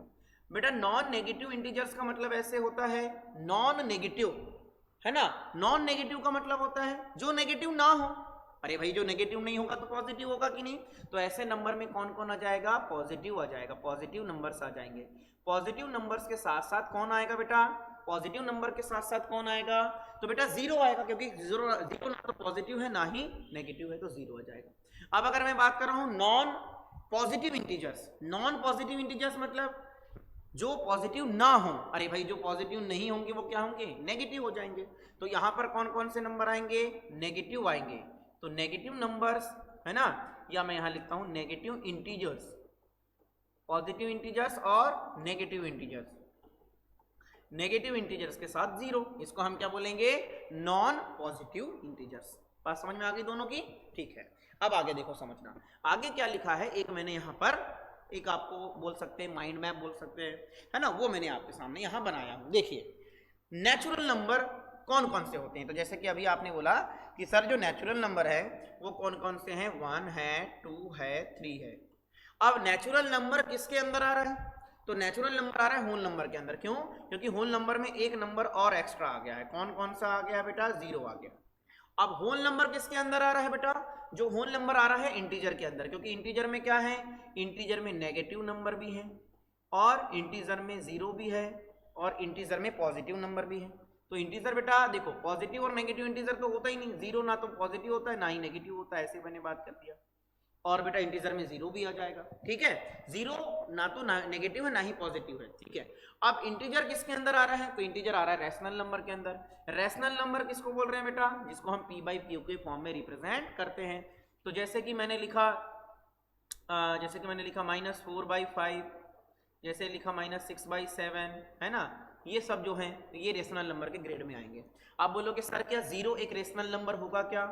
बेटा, नॉन नेगेटिव इंटीजर्स का मतलब ऐसे होता है, नॉन नेगेटिव है ना, नॉन नेगेटिव का मतलब होता है जो नेगेटिव ना हो। अरे भाई, जो नेगेटिव नहीं होगा तो पॉजिटिव होगा कि नहीं, तो ऐसे नंबर में कौन कौन आ जाएगा? पॉजिटिव आ जाएगा, पॉजिटिव नंबर्स आ जाएंगे। पॉजिटिव नंबर्स के साथ साथ कौन आएगा बेटा? पॉजिटिव नंबर के साथ साथ कौन आएगा? तो बेटा जीरो आएगा, क्योंकि जीरो ना तो पॉजिटिव है ना ही नेगेटिव है, तो जीरो आ जाएगा। अब अगर मैं बात कर रहा हूं non positive integers, non positive integers मतलब जो पॉजिटिव ना हो। अरे भाई, जो पॉजिटिव नहीं होंगे वो क्या होंगे? नेगेटिव हो जाएंगे। तो यहां पर कौन कौन से नंबर आएंगे? नेगेटिव आएंगे। तो नेगेटिव नंबर्स है ना, या मैं यहां लिखता हूं नेगेटिव इंटीजर्स, पॉजिटिव इंटीजर्स और नेगेटिव इंटीजर्स। नेगेटिव इंटीजर्स के साथ जीरो, इसको हम क्या बोलेंगे? Non positive integers. बात समझ में आ गई दोनों की? ठीक है। अब आगे देखो, समझना आगे क्या लिखा है। एक मैंने यहां पर एक आपको बोल सकते हैं माइंड मैप बोल सकते हैं, है ना, वो मैंने आपके सामने यहां बनाया हूं। देखिए, नेचुरल नंबर कौन कौन से होते हैं, तो जैसे कि अभी आपने बोला कि सर जो नेचुरल नंबर है वो कौन कौन से हैं? 1 है, 2 है, 3 है। अब नेचुरल नंबर किसके अंदर आ रहा है? तो नेचुरल नंबर आ रहा है होल नंबर के अंदर। क्यों? क्योंकि होल नंबर में एक नंबर और एक्स्ट्रा आ गया है। कौन कौन सा आ गया बेटा? 0 आ गया। अब होल नंबर किसके अंदर आ रहा है बेटा? जो होल नंबर आ रहा है इंटीजर के अंदर, क्योंकि इंटीजर में क्या है? इंटीजर में नेगेटिव नंबर भी है, और इंटीजर में जीरो भी है, और इंटीजर में पॉजिटिव नंबर भी है। तो इंटीजर बेटा देखो, पॉजिटिव और नेगेटिव इंटीजर तो होता ही नहीं, जीरो ना तो पॉजिटिव होता है ना ही नेगेटिव होता है, ऐसे मैंने बात कर दिया। और बेटा इंटीजर में जीरो भी आ जाएगा, ठीक है। जीरो ना तो नेगेटिव है ना ही पॉजिटिव है, ठीक है। अब इंटीजर किसके अंदर आ रहा है? तो इंटीजर आ रहा है रैशनल नंबर के अंदर। रैशनल नंबर किसको बोल रहे हैं बेटा? जिसको हम p बाई क्यू के फॉर्म में रिप्रेजेंट करते हैं। तो जैसे कि मैंने लिखा -4/5, जैसे लिखा -6/7, है ना, ये सब जो है ये रेशनल नंबर के ग्रेड में आएंगे। आप बोलोगे सर क्या जीरो एक रेशनल नंबर होगा क्या?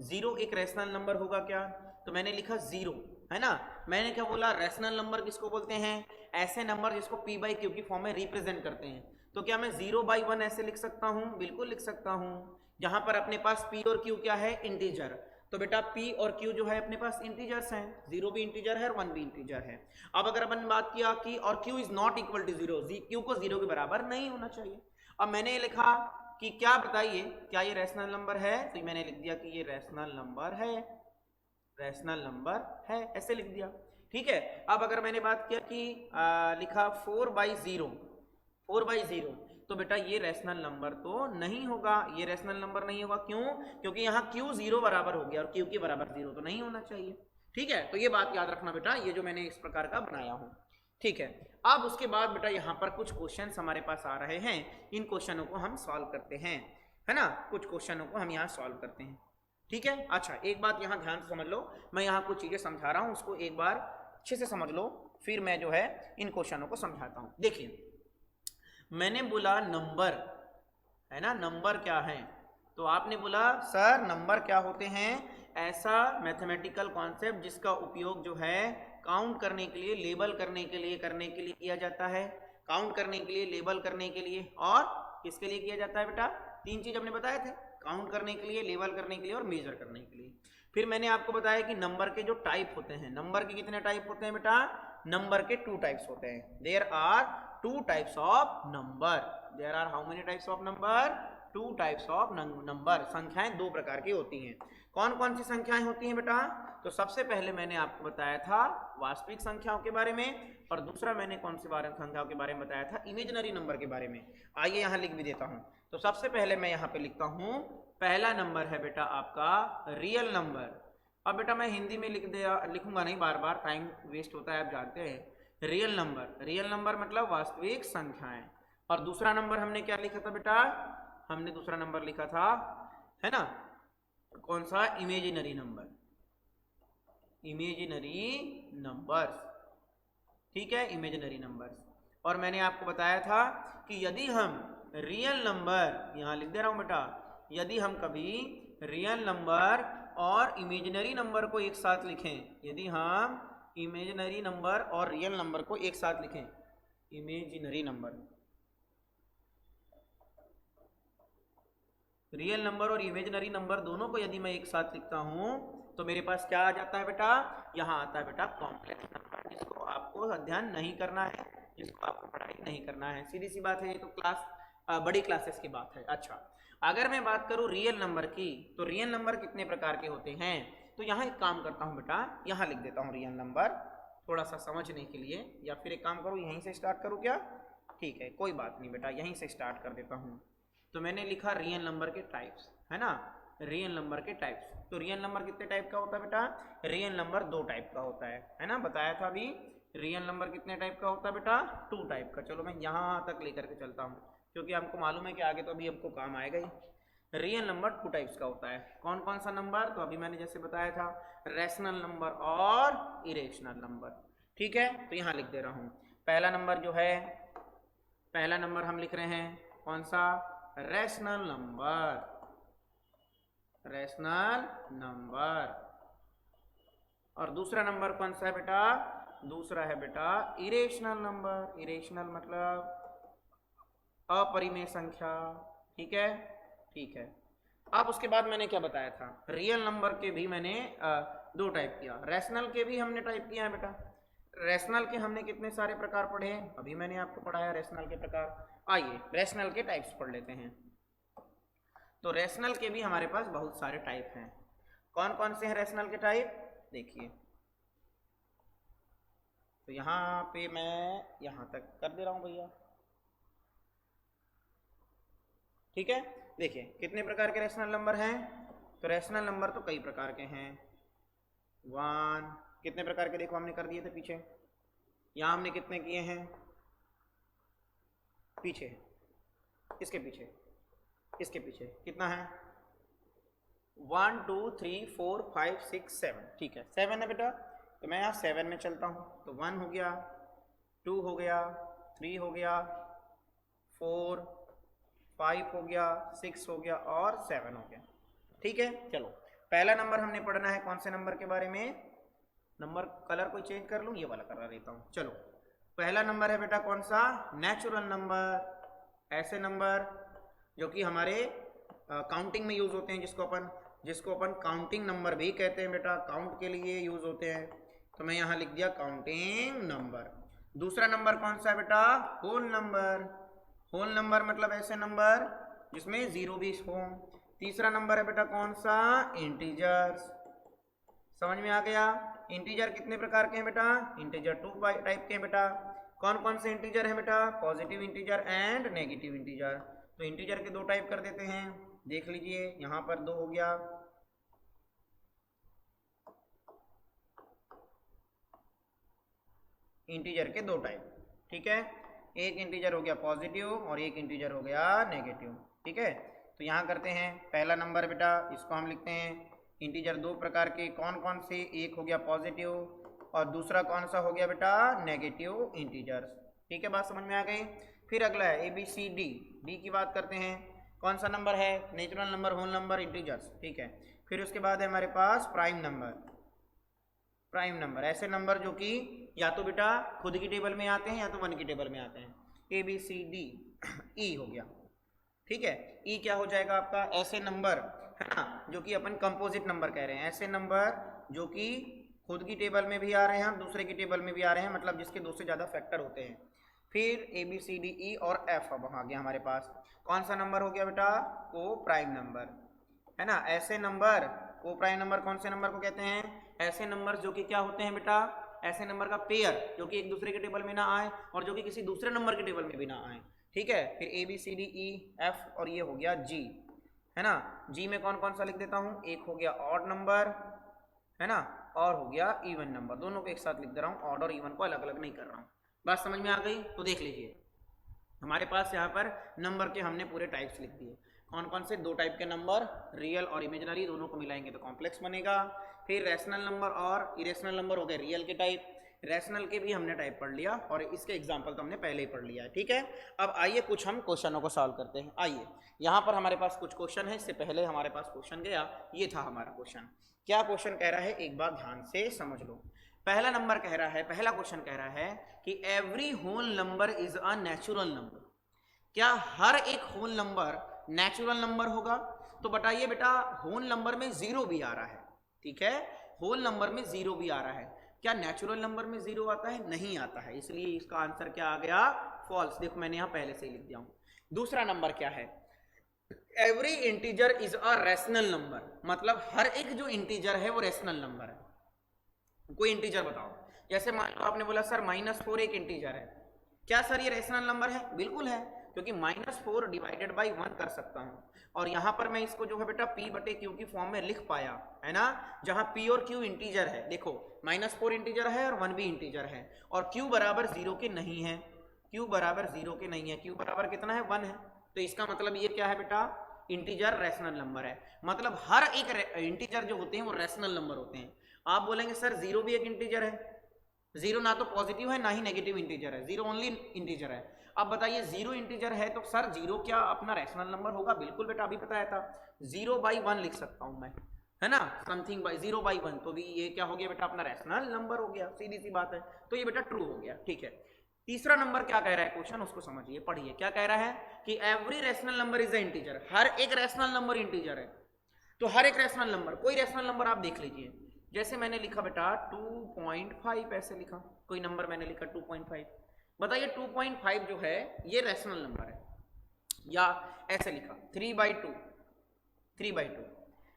जीरो एक रेशनल नंबर होगा क्या? तो मैंने लिखा जीरो, है ना। मैंने क्या बोला? रैशनल नंबर किसको बोलते हैं? ऐसे नंबर जिसको p बाई क्यू की फॉर्म में रिप्रेजेंट करते हैं। तो क्या मैं 0/1 ऐसे लिख सकता हूं? बिल्कुल लिख सकता हूं। जहां पर अपने पास p और q क्या है? इंटीजर। तो बेटा p और q जो है अपने पास इंटीजर्स हैं, 0 भी इंटीजर है और 1 भी इंटीजर है। अब अगर अपन बात किया कि और q is not equal to 0, q को 0 के बराबर नहीं होना चाहिए। अब मैंने लिखा कि क्या बताइए, क्या ये रैशनल नंबर है? तो मैंने लिख दिया कि ये रैशनल नंबर है, रैशनल नंबर है, ऐसे लिख दिया, ठीक है। अब अगर मैंने बात किया कि लिखा 4/0, तो बेटा ये रैशनल नंबर तो नहीं होगा, ये रैशनल नंबर नहीं होगा। क्यों? क्योंकि यहाँ q 0 बराबर हो गया और q के बराबर 0 तो नहीं होना चाहिए, ठीक है। तो ये बात याद रखना बेटा, ये जो मैंने इस प्रकार का बनाया हूँ, ठीक है। अब उसके बाद बेटा यहाँ पर कुछ क्वेश्चन हमारे पास आ रहे हैं, इन क्वेश्चनों को हम सॉल्व करते हैं, है ना, कुछ क्वेश्चनों को हम यहाँ सॉल्व करते हैं, ठीक है। अच्छा, एक बात यहाँ ध्यान से समझ लो, मैं यहाँ कुछ चीजें समझा रहा हूँ, उसको एक बार अच्छे से समझ लो, फिर मैं जो है इन क्वेश्चनों को समझाता हूँ। देखिए, मैंने बोला नंबर, है ना, नंबर क्या है? तो आपने बोला सर नंबर क्या होते हैं? ऐसा मैथमेटिकल कॉन्सेप्ट जिसका उपयोग जो है काउंट करने के लिए, लेबल करने के लिए किया जाता है। काउंट करने के लिए, लेबल करने के लिए, और किसके लिए किया जाता है बेटा? 3 चीज हमने बताए थे, काउंट करने के लिए, लेबल करने के लिए और मेजर करने के लिए। फिर मैंने आपको बताया कि नंबर के जो टाइप होते हैं, नंबर के कितने टाइप होते हैं बेटा? नंबर के 2 टाइप्स होते हैं। There are 2 types of number. There are how many types of number? Two types of number, संख्याएं दो प्रकार की होती हैं। कौन कौन सी संख्याएं होती हैं बेटा? तो सबसे पहले मैंने आपको बताया था वास्तविक संख्याओं के बारे में, और दूसरा मैंने कौन सी संख्याओं के बारे में बताया था? इमेजिनरी नंबर के बारे में। आइए यहाँ लिख भी देता हूँ। तो सबसे पहले मैं यहाँ पे लिखता हूँ, पहला नंबर है बेटा आपका रियल नंबर। अब बेटा मैं हिंदी में लिखूंगा नहीं, बार बार टाइम वेस्ट होता है, आप जानते हैं। रियल नंबर, रियल नंबर मतलब वास्तविक संख्याएं। और दूसरा नंबर हमने क्या लिखा था बेटा? हमने दूसरा नंबर लिखा था, है ना, कौन सा? इमेजिनरी नंबर, इमेजिनरी नंबर्स, ठीक है, इमेजिनरी नंबर्स। और मैंने आपको बताया था कि यदि हम रियल नंबर, यहां लिख दे रहा हूं बेटा, यदि हम कभी रियल नंबर और इमेजिनरी नंबर को एक साथ लिखें, यदि हम इमेजिनरी नंबर और रियल नंबर को एक साथ लिखें, इमेजिनरी नंबर, रियल नंबर और इमेजिनरी नंबर दोनों को यदि मैं एक साथ लिखता हूं तो मेरे पास क्या आ जाता है बेटा? यहाँ आता है बेटा कॉम्प्लेक्स नंबर, जिसको आपको अध्ययन नहीं करना है, जिसको आपको पढ़ाई नहीं करना है। सीधी सी बात है, ये तो बड़ी क्लासेस की बात है। अच्छा, अगर मैं बात करूं रियल नंबर की, तो रियल नंबर कितने प्रकार के होते हैं? तो यहाँ एक काम करता हूँ बेटा, यहाँ लिख देता हूँ रियल नंबर, थोड़ा सा समझने के लिए। या फिर एक काम करूँ, यहीं से स्टार्ट करूँ क्या? ठीक है, कोई बात नहीं बेटा, यहीं से स्टार्ट कर देता हूँ। तो मैंने लिखा रियल नंबर के टाइप्स, है ना, रियल नंबर के टाइप्स। तो रियल नंबर कितने टाइप का होता है बेटा? रियल नंबर दो टाइप का होता है ना, बताया था अभी। रियल नंबर कितने टाइप का होता है बेटा? टू टाइप का। चलो मैं यहाँ तक लेकर के चलता हूँ, क्योंकि हमको मालूम है कि आगे तो अभी हमको काम आएगा ही। रियल नंबर टू टाइप्स का होता है। कौन कौन सा नंबर? तो अभी मैंने जैसे बताया था, रैशनल नंबर और इरेशनल नंबर, ठीक है। तो यहाँ लिख दे रहा हूँ, पहला नंबर जो है, पहला नंबर हम लिख रहे हैं कौन सा? Rational number, rational number. और दूसरा नंबर कौन सा है बेटा? दूसरा है बेटा इरेशनल नंबर। इरेशनल मतलब अपरिमेय संख्या, ठीक है, ठीक है। अब उसके बाद मैंने क्या बताया था? रियल नंबर के भी मैंने दो टाइप किया, रैशनल के भी हमने टाइप किया है बेटा। रैशनल के हमने कितने सारे प्रकार पढ़े हैं? अभी मैंने आपको पढ़ाया रैशनल के प्रकार। आइए रैशनल के टाइप्स पढ़ लेते हैं। तो रैशनल के भी हमारे पास बहुत सारे टाइप हैं। कौन कौन से हैं रैशनल के टाइप? देखिए, तो यहाँ पे मैं यहाँ तक कर दे रहा हूँ भैया, ठीक है। देखिए कितने प्रकार के रैशनल नंबर हैं? तो रैशनल नंबर तो कई प्रकार के हैं। वन, कितने प्रकार के देखो हमने कर दिए थे पीछे। यहाँ हमने कितने किए हैं? पीछे, इसके पीछे, इसके पीछे कितना है? 1 2 3 4 5 6 7, ठीक है, 7 है बेटा। तो मैं यहाँ 7 में चलता हूँ। तो 1 हो गया, 2 हो गया, 3 हो गया, 4 5 हो गया, 6 हो गया और 7 हो गया, ठीक है। चलो पहला नंबर हमने पढ़ना है, कौन से नंबर के बारे में? नंबर कलर कोई चेंज कर लूँ, ये वाला कलर देता हूँ। चलो पहला नंबर है बेटा कौन सा? Natural number. ऐसे नंबर जो कि हमारे काउंटिंग में यूज होते हैं, जिसको अपन काउंटिंग नंबर भी कहते हैं बेटा, काउंट के लिए यूज होते हैं। तो मैं यहाँ लिख दिया काउंटिंग नंबर। दूसरा नंबर कौन सा है बेटा? Whole number. होल नंबर मतलब ऐसे नंबर जिसमें जीरो भी हो। तीसरा नंबर है बेटा कौन सा? इंटीजर्स। समझ में आ गया? इंटीजर कितने प्रकार के हैं बेटा? इंटीजर टू टाइप के हैं बेटा। कौन कौन से इंटीजर है बेटा? Positive integer and negative integer. तो इंटीजर के दो टाइप कर देते हैं, देख लीजिए, यहां पर 2 हो गया, इंटीजर के दो टाइप, ठीक है। एक इंटीजर हो गया पॉजिटिव और एक इंटीजर हो गया नेगेटिव, ठीक है। तो यहाँ करते हैं, पहला नंबर बेटा इसको हम लिखते हैं इंटीजर दो प्रकार के, कौन कौन से? एक हो गया पॉजिटिव और दूसरा कौन सा हो गया बेटा? नेगेटिव इंटीजर्स, ठीक है। बात समझ में आ गई? फिर अगला है ABCD। डी की बात करते हैं, कौन सा नंबर है? Natural number, whole number, integers, ठीक है। फिर उसके बाद है हमारे पास प्राइम नंबर। प्राइम नंबर ऐसे नंबर जो कि या तो बेटा खुद की टेबल में आते हैं या तो 1 की टेबल में आते हैं। ABCD। E हो गया, ठीक है। E क्या हो जाएगा आपका? ऐसे नंबर, है ना, जो कि अपन कंपोजिट नंबर कह रहे हैं, ऐसे नंबर जो कि खुद की टेबल में भी आ रहे हैं और दूसरे की टेबल में भी आ रहे हैं, मतलब जिसके 2 से ज़्यादा फैक्टर होते हैं। फिर ए बी सी डी ई और एफ अब आ गया हमारे पास। कौन सा नंबर हो गया बेटा? को प्राइम नंबर, है ना। ऐसे नंबर, को प्राइम नंबर कौन से नंबर को कहते हैं? ऐसे नंबर जो कि क्या होते हैं बेटा? ऐसे नंबर का पेयर जो कि एक दूसरे के टेबल में ना आए और जो कि किसी दूसरे नंबर के टेबल में भी ना आए, ठीक है। फिर A B C D E F और ये हो गया जी, है ना। जी में कौन कौन सा लिख देता हूँ? एक हो गया ऑड नंबर, है ना, और हो गया इवन नंबर। दोनों को एक साथ लिख दे रहा हूँ, ऑड और इवन को अलग अलग नहीं कर रहा हूँ। बात समझ में आ गई? तो देख लीजिए हमारे पास यहाँ पर नंबर के हमने पूरे टाइप्स लिख दिए। कौन कौन से? 2 टाइप के नंबर, रियल और इमेजिनरी, दोनों को मिलाएंगे तो कॉम्प्लेक्स बनेगा। फिर रैशनल नंबर और इरेशनल नंबर हो गए रियल के टाइप। रैशनल के भी हमने टाइप पढ़ लिया और इसके एग्जाम्पल तो हमने पहले ही पढ़ लिया है, ठीक है। अब आइए कुछ हम क्वेश्चनों को सॉल्व करते हैं। आइए यहाँ पर हमारे पास कुछ क्वेश्चन है। इससे पहले हमारे पास क्वेश्चन गया, ये था हमारा क्वेश्चन। क्या क्वेश्चन कह रहा है एक बार ध्यान से समझ लो। पहला नंबर कह रहा है, पहला क्वेश्चन कह रहा है कि every whole number is a natural number. क्या हर एक होल नंबर नेचुरल नंबर होगा? तो बताइए बेटा, होल नंबर में 0 भी आ रहा है, ठीक है। होल नंबर में 0 भी आ रहा है, क्या नेचुरल नंबर में 0 आता है? नहीं आता है, इसलिए इसका आंसर क्या आ गया? फॉल्स। देखो मैंने यहां पहले से ही लिख दिया हूं। दूसरा नंबर क्या है? Every integer is a rational number, मतलब हर एक जो इंटीजर है वो रैशनल नंबर है। कोई इंटीजर बताओ। जैसे मान लो आपने बोला सर -4 एक इंटीजर है, क्या सर ये रैशनल नंबर है? बिल्कुल है, क्योंकि -4 डिवाइडेड बाई 1 कर सकता हूं। और यहां पर मैं इसको जो है बेटा p/q की फॉर्म में लिख पाया, है ना, जहां p और q इंटीजर है। देखो -4 इंटीजर है और 1 भी इंटीजर है, और q बराबर 0 के नहीं है, q बराबर 0 के नहीं है, q बराबर कितना है? 1 है। तो इसका मतलब ये क्या है बेटा? इंटीजर रैशनल नंबर है। मतलब हर एक इंटीजर जो होते हैं वो रैशनल नंबर होते हैं। आप बोलेंगे सर 0 भी एक इंटीजर है। 0 ना तो पॉजिटिव है ना ही नेगेटिव इंटीजर है, 0 ओनली इंटीजर है। अब बताइए 0 इंटीजर है तो सर 0 क्या अपना रैशनल नंबर होगा? बिल्कुल बेटा, अभी बताया था 0/1 लिख सकता हूं मैं, है ना, समथिंग बाई 0/1, तो भी ये क्या हो गया बेटा? अपना रैशनल नंबर हो गया, सीधी सी बात है। तो ये बेटा ट्रू हो गया, ठीक है। तीसरा नंबर क्या कह रहा है क्वेश्चन, उसको समझिए, पढ़िए। क्या कह रहा है कि every rational number is a integer, हर एक रैशनल नंबर इंटीजर है। तो हर एक रैशनल नंबर, कोई रैशनल नंबर आप देख लीजिए। जैसे मैंने लिखा बेटा 2.5, ऐसे लिखा, कोई नंबर मैंने लिखा 2.5। बताइए 2.5 जो है ये रैशनल नंबर है, या ऐसे लिखा 3/2, 3/2।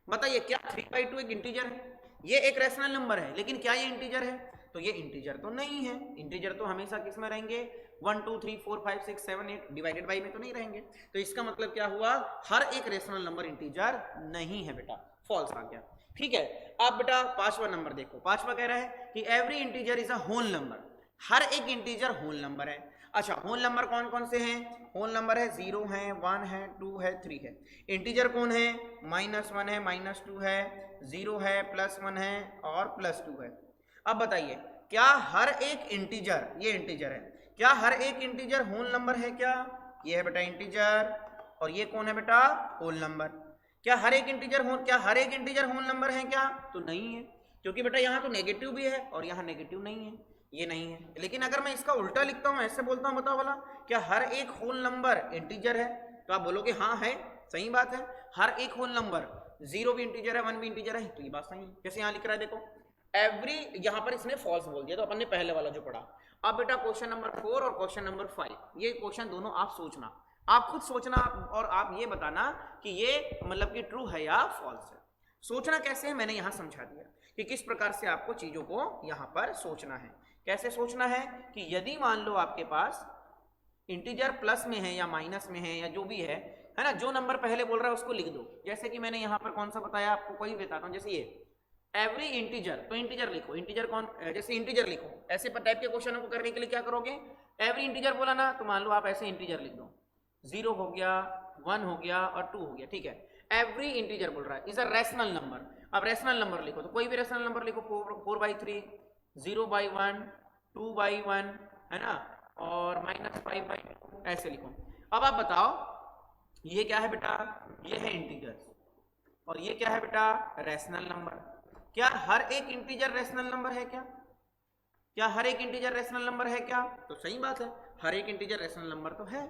बताइए क्या 3/2 एक इंटीजर है? ये एक रैशनल नंबर है, लेकिन क्या ये इंटीजर है? तो ये इंटीजर तो नहीं है। इंटीजर तो हमेशा किस में रहेंगे? 1 2 3 4 5 6 7 8 डिवाइडेड बाई में तो नहीं रहेंगे। तो इसका मतलब क्या हुआ? हर एक रैशनल नंबर इंटीजर नहीं है बेटा, फॉल्स आ गया, ठीक है। अब बेटा पांचवा नंबर देखो, पांचवा कह रहा है कि every integer is a whole number, हर एक इंटीजर होल नंबर है। अच्छा, होल नंबर कौन कौन से हैं? होल नंबर है 0 है, 1 है, 2 है, 3 है। इंटीजर कौन है? -1 है, -2 है, 0 है, +1 है और +2 है। अब बताइए क्या हर एक इंटीजर, ये इंटीजर है, क्या हर एक इंटीजर होल नंबर है? क्या ये है बेटा इंटीजर, और ये कौन है बेटा? Whole number. क्या हर एक इंटीजर होल नंबर है क्या? तो नहीं है, क्योंकि बेटा यहाँ तो नेगेटिव भी है और यहाँ नेगेटिव नहीं है, ये नहीं है। लेकिन अगर मैं इसका उल्टा लिखता हूँ, ऐसे बोलता हूँ, बताओ वाला, क्या हर एक होल नंबर इंटीजर है? तो आप बोलोगे हाँ है, सही बात है, हर एक होल नंबर, 0 भी इंटीजर है, 1 भी इंटीजर है, तो ये बात सही है। जैसे यहाँ लिख रहा है देखो एवरी, यहाँ पर इसने फॉल्स बोल दिया, तो अपन ने पहले वाला जो पढ़ा। अब बेटा क्वेश्चन नंबर 4 और क्वेश्चन नंबर 5, ये क्वेश्चन दोनों आप सोचना, आप खुद सोचना और आप ये बताना कि ये मतलब कि ट्रू है या फॉल्स है। सोचना कैसे है मैंने यहाँ समझा दिया कि किस प्रकार से आपको चीजों को यहाँ पर सोचना है। कैसे सोचना है कि यदि मान लो आपके पास इंटीजर प्लस में है या माइनस में है या जो भी है ना, जो नंबर पहले बोल रहा है उसको लिख दो। जैसे कि मैंने यहाँ पर कौन सा बताया आपको, कोई बताता हूँ, जैसे ये एवरी इंटीजर, तो इंटीजर लिखो, इंटीजर कौन, जैसे इंटीजर लिखो, ऐसे टाइप के क्वेश्चनों को करने के लिए क्या करोगे? एवरी इंटीजर बोला ना, तो मान लो आप ऐसे इंटीजर लिख दो, 0 हो गया, 1 हो गया और 2 हो गया, ठीक है। एवरी इंटीजर बोल रहा है इज अ रैशनल नंबर। अब रैशनल नंबर लिखो, तो कोई भी रैशनल नंबर लिखो, 4/3, 0/1, 2/1, है ना, और -5/2, ऐसे लिखो। अब आप बताओ ये क्या है बेटा? ये है इंटीजर, और ये क्या है बेटा? Rational number. क्या हर एक इंटीजर रैशनल नंबर है क्या? क्या हर एक इंटीजर रैशनल नंबर है क्या? तो सही बात है, हर एक इंटीजर रैशनल नंबर तो है,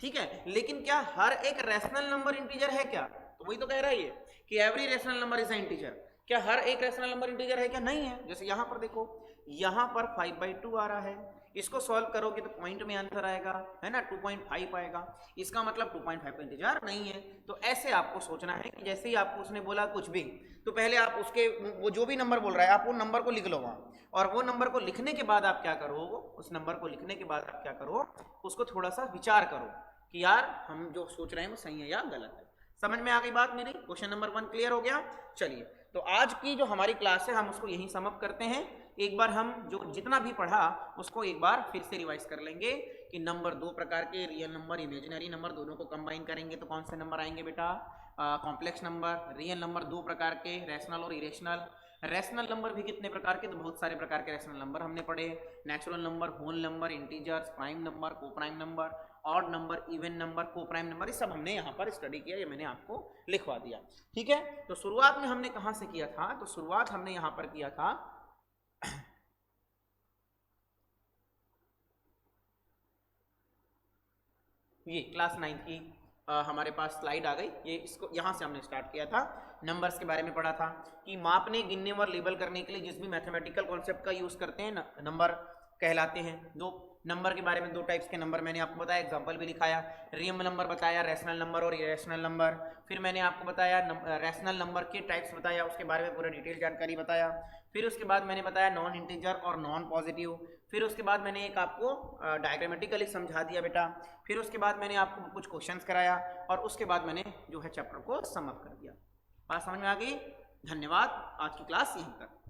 ठीक है। लेकिन क्या हर एक रैशनल नंबर इंटीजर है क्या? तो वही तो कह रहा है ये कि every rational number is a integer. क्या हर एक रैशनल नंबर इंटीजर है क्या? नहीं है। जैसे यहाँ पर देखो, यहाँ पर 5/2 आ रहा है, इसको सॉल्व करोगे तो पॉइंट में आंसर आएगा, है ना, 2.5 आएगा। इसका मतलब 2.5 का इंतजार नहीं है। तो ऐसे आपको सोचना है कि जैसे ही आपको उसने बोला कुछ भी, तो पहले आप उसके वो जो भी नंबर बोल रहा है आप वो नंबर को लिख लो वहाँ, और वो नंबर को लिखने के बाद आप क्या करो, उस नंबर को लिखने के बाद आप क्या करो, उसको थोड़ा सा विचार करो कि यार हम जो सोच रहे हैं वो सही है या गलत है। समझ में आ गई बात मेरी? क्वेश्चन नंबर 1 क्लियर हो गया। चलिए, तो आज की जो हमारी क्लास है हम उसको यहीं सम अप करते हैं। एक बार हम जो जितना भी पढ़ा उसको एक बार फिर से रिवाइज कर लेंगे कि नंबर दो प्रकार के, रियल नंबर, इमेजिनरी नंबर, दोनों को कंबाइन करेंगे तो कौन से नंबर आएंगे बेटा? Complex number. रियल नंबर दो प्रकार के, रैशनल और इरेशनल। रैशनल नंबर भी कितने प्रकार के? तो बहुत सारे प्रकार के रैशनल नंबर हमने पढ़े। Natural number, whole number, integers, prime number, co prime number, odd number, even number, co prime number, ये सब हमने यहाँ पर स्टडी किया, ये मैंने आपको लिखवा दिया। ठीक है, तो शुरुआत में हमने कहाँ से किया था? तो शुरुआत हमने यहाँ पर किया था ये क्लास 9 की हमारे पास स्लाइड आ गई, ये इसको यहाँ से हमने स्टार्ट किया था। नंबर्स के बारे में पढ़ा था कि मापने, गिनने और लेबल करने के लिए जिस भी मैथमेटिकल कॉन्सेप्ट का यूज करते हैं नंबर कहलाते हैं। दो नंबर के बारे में, दो टाइप्स के नंबर मैंने आपको बताया, एग्जांपल भी लिखाया। रियल नंबर बताया, रैशनल नंबर और इरेशनल नंबर। फिर मैंने आपको बताया रैशनल नंबर के टाइप्स बताया, उसके बारे में पूरा डिटेल जानकारी बताया। फिर उसके बाद मैंने बताया नॉन इंटीजर और नॉन पॉजिटिव। फिर उसके बाद मैंने एक आपको डायग्रामेटिकली समझा दिया बेटा। फिर उसके बाद मैंने आपको कुछ क्वेश्चंस कराया और उसके बाद मैंने जो है चैप्टर को सम अप कर दिया। बात समझ में आ गई? धन्यवाद, आज की क्लास यहीं तक।